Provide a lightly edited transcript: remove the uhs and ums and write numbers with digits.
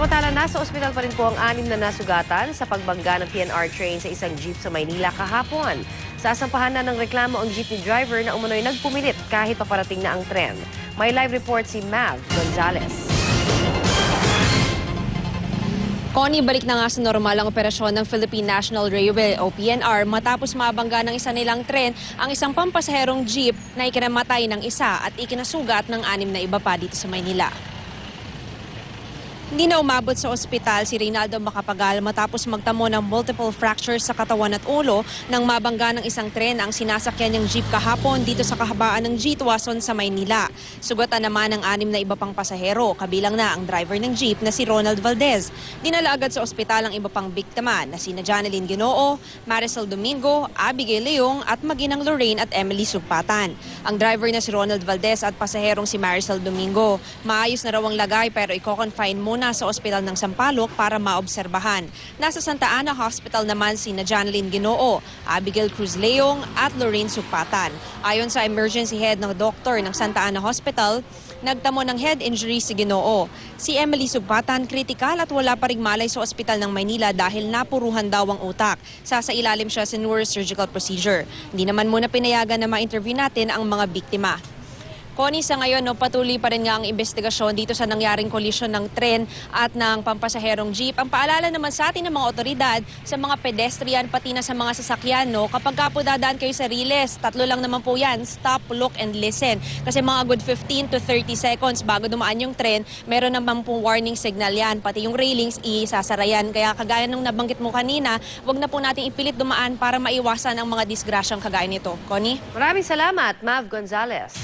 Samantala, nasa ospital pa rin po ang 6 na nasugatan sa pagbangga ng PNR train sa isang jeep sa Maynila kahapon. Sasampahan na ng reklamo ang jeepney driver na umunoy nagpumilit kahit paparating na ang tren. May live report si Mav Gonzalez. Connie, balik na nga sa normal ang operasyon ng Philippine National Railway o PNR matapos mabangga ng isa nilang tren ang isang pampasaherong jeep na ikinamatay ng isa at ikinasugat ng 6 na iba pa dito sa Maynila. Hindi na umabot sa ospital si Reynaldo Macapagal matapos magtamo ng multiple fractures sa katawan at ulo nang mabangga ng isang tren ang sinasakyan niyang jeep kahapon dito sa kahabaan ng G. Tuason sa Maynila. Sugatan naman ang 6 na iba pang pasahero, kabilang na ang driver ng jeep na si Ronald Valdez. Dinala agad sa ospital ang iba pang biktima na sina Janeline Ginoo, Marisol Domingo, Abigail Leong at maginang Lorraine at Emily Sugpatan. Ang driver na si Ronald Valdez at pasaherong si Marisol Domingo, maayos na raw ang lagay pero i-confine muna sa ospital ng Sampaloc para maobserbahan. Nasa Santa Ana Hospital naman si Janeline Ginoo, Abigail Cruz Leong at Lorraine Sugpatan. Ayon sa emergency head ng doktor ng Santa Ana Hospital, nagtamo ng head injury si Ginoo. Si Emily Sugpatan kritikal at wala pa ring malay sa ospital ng Maynila dahil napuruhan daw ang utak. Sasailalim siya sa neurosurgical procedure. Hindi naman muna pinayagan na ma-interview natin ang mga biktima. Connie, sa ngayon, patuloy pa rin nga ang investigasyon dito sa nangyaring kolisyon ng tren at ng pampasaherong jeep. Ang paalala naman sa atin ng mga otoridad, sa mga pedestrian, pati na sa mga sasakyan, kapag ka po dadaan kayo sa Riles, 3 lang naman po yan, stop, look, and listen. Kasi mga good 15 to 30 seconds bago dumaan yung tren, meron naman pong warning signal yan. Pati yung railings, isasara yan. Kaya kagaya nung nabanggit mo kanina, wag na po natin ipilit dumaan para maiwasan ang mga disgrasyang kagaya nito. Connie? Maraming salamat, Mav Gonzalez.